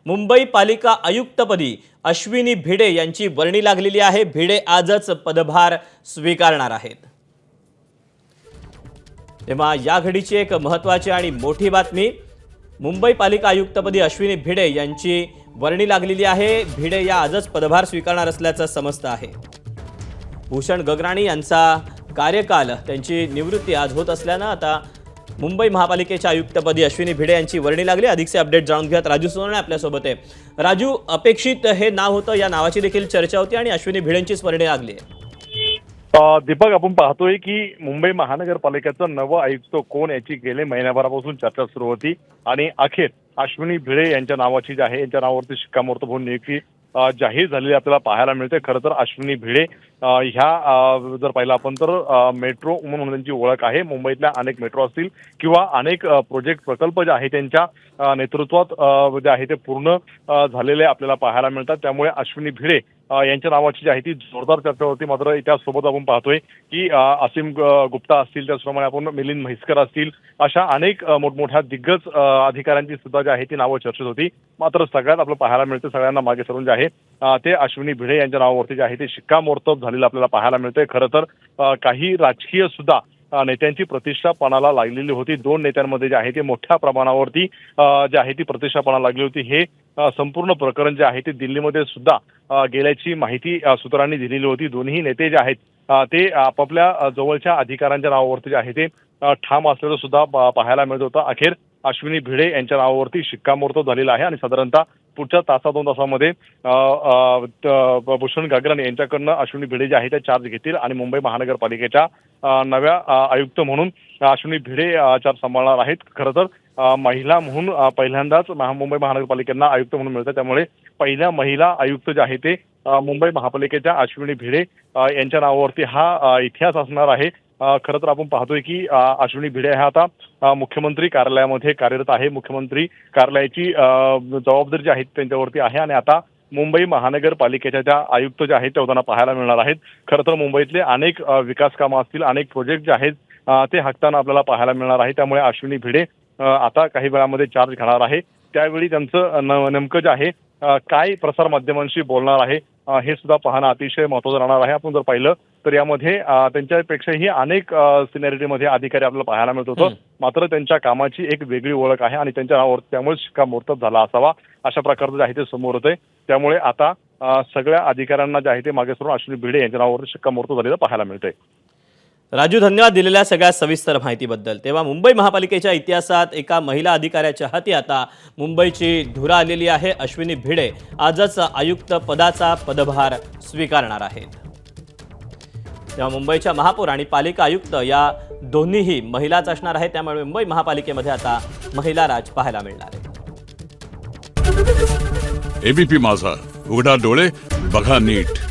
मुंबई पालिका आयुक्तपदी अश्विनी भिडे यांची वर्णी लागलेली आहे। भिडे आजच पदभार स्वीकारणार आहेत। तेव्हा या घडीची एक महत्त्वाची आणि मोठी बातमी, मुंबई पालिका आयुक्तपदी अश्विनी भिडे यांची वर्णी लागलेली आहे। भिडे या आजच पदभार स्वीकारणार असल्याचं समजतं आहे। भूषण गगराणी यांचा कार्यकाल, त्यांची निवृत्ती आज होत असल्यानं आता मुंबई महापालिकेच्या आयुक्तपदी अश्विनी भिडे यांची वर्णी लागली। अधिकचे अपडेट जाणून घेऊयात। राजू सोनवणे आपल्यासोबत आहे। राजू, अपेक्षित हे नाव होतं, या नावाची देखील चर्चा होती आणि अश्विनी भिडेंचीच वर्णी लागली आहे। दीपक, आपण पाहतोय की मुंबई महानगरपालिकेचं नवं आयुक्त कोण याची गेले महिन्याभरापासून चर्चा सुरू होती आणि अखेर अश्विनी भिडे यांच्या नावाची जी आहे, यांच्या नावावरती शिक्कामोर्तब होऊन नियुक्ती जाहीर झालेली आपल्याला पाहायला मिळते। खरं तर अश्विनी भिडे ह्या जर पाहिलं आपण तर मेट्रो म्हणून त्यांची ओळख आहे। मुंबईतल्या अनेक मेट्रो असतील किंवा अनेक प्रोजेक्ट प्रकल्प जे आहे त्यांच्या नेतृत्वात जे आहे ते पूर्ण झालेले आपल्याला पाहायला मिळतात। त्यामुळे अश्विनी भिडे यांच्या नावाची जी आहे ती जोरदार चर्चा होती। मात्र त्यासोबत आपण पाहतोय की असीम गुप्ता असतील, त्याचप्रमाणे आपण मिलिंद म्हैसकर असतील, अशा अनेक मोठमोठ्या दिग्गज अधिकाऱ्यांची सुद्धा जी आहे ती नावं चर्चेत होती। मात्र सगळ्यात आपलं पाहायला मिळतं, सगळ्यांना मागे सरून जे आहे ते अश्विनी भिडे यांच्या नावावरती जे आहे ते शिक्कामोर्तब झालेलं आपल्याला पाहायला मिळतंय। खरं तर काही राजकीय सुद्धा नेत्यांची प्रतिष्ठा पणाला लागलेली होती। दोन नेत्यांमध्ये जे आहे ते मोठ्या प्रमाणावरती जे आहे ती प्रतिष्ठा पणाला लागली होती। हे संपूर्ण प्रकरण जे आहे ते दिल्लीमध्ये सुद्धा गेल्याची माहिती सूत्रांनी दिलेली होती। दोन्ही नेते जे आहेत ते आपापल्या जवळच्या अधिकाऱ्यांच्या नावावरती जे आहे ते ठाम असल्याचं सुद्धा पाहायला मिळत होतं। अखेर अश्विनी भिडे यांच्या नावावरती शिक्कामोर्तब झालेलं आहे आणि साधारणतः पुढच्या दोन तासामध्ये भूषण गगराणी यांच्याकडनं अश्विनी भिडे जे आहे ते चार्ज घेतील आणि मुंबई महानगरपालिकेच्या नव्या आयुक्त म्हणून अश्विनी भिडे चार्ज सांभाळणार आहेत। खरं तर महिला म्हणून पहिल्यांदाच मुंबई महानगरपालिकेला आयुक्त म्हणून मिळतं, त्यामुळे पहिल्या महिला आयुक्त जे आहे ते मुंबई महापालिकेच्या अश्विनी भिडे यांच्या नावावरती हा इतिहास असणार आहे। खरं तर आपण पाहतोय की अश्विनी भिडे हा आता मुख्यमंत्री कार्यालयामध्ये कार्यरत आहे। मुख्यमंत्री कार्यालयाची जबाबदारी जी आहे त्यांच्यावरती आहे आणि आता मुंबई महानगरपालिकेच्या ज्या आयुक्त जे आहेत त्या त्यांना पाहायला मिळणार आहेत। खरं तर मुंबईतले अनेक विकास कामं असतील, अनेक प्रोजेक्ट जे आहेत ते हाकताना आपल्याला पाहायला मिळणार आहे। त्यामुळे अश्विनी भिडे आता काही वेळामध्ये चार्ज घेणार आहे। त्यावेळी त्यांचं नेमकं जे आहे काय प्रसार माध्यमांशी बोलणार आहे हे सुद्धा पाहणं अतिशय महत्त्वाचं राहणार आहे। आपण जर पाहिलं तर यामध्ये त्यांच्यापेक्षाही अनेक सिनियरिटीमध्ये अधिकारी आपल्याला पाहायला मिळत होतं। मात्र त्यांच्या कामाची एक वेगळी ओळख आहे आणि त्यांच्या नावावर त्यामुळे शिक्कामोर्तब झाला असावा अशा प्रकारचं जे आहे ते समोर होतंय। त्यामुळे आता सगळ्या अधिकाऱ्यांना जे आहे ते मागे सरून अश्विनी भिडे यांच्या नावावर शिक्कामोर्तब झालेलं पाहायला मिळतंय। राजू, धन्यवाद दिलेल्या सगळ्या सविस्तर माहितीबद्दल। तेव्हा मुंबई महापालिकेच्या इतिहासात एका महिला अधिकाऱ्याच्या हाती आता मुंबईची धुरा आलेली आहे। अश्विनी भिडे आजच आयुक्त पदाचा पदभार स्वीकारणार आहेत। तेव्हा मुंबईच्या महापौर आणि पालिका आयुक्त या दोन्हीही महिलाच असणार आहेत। त्यामुळे मुंबई महापालिकेमध्ये आता महिला राज पाहायला मिळणार आहे। एबीपी माझा, उघडा डोळे बघा नीट।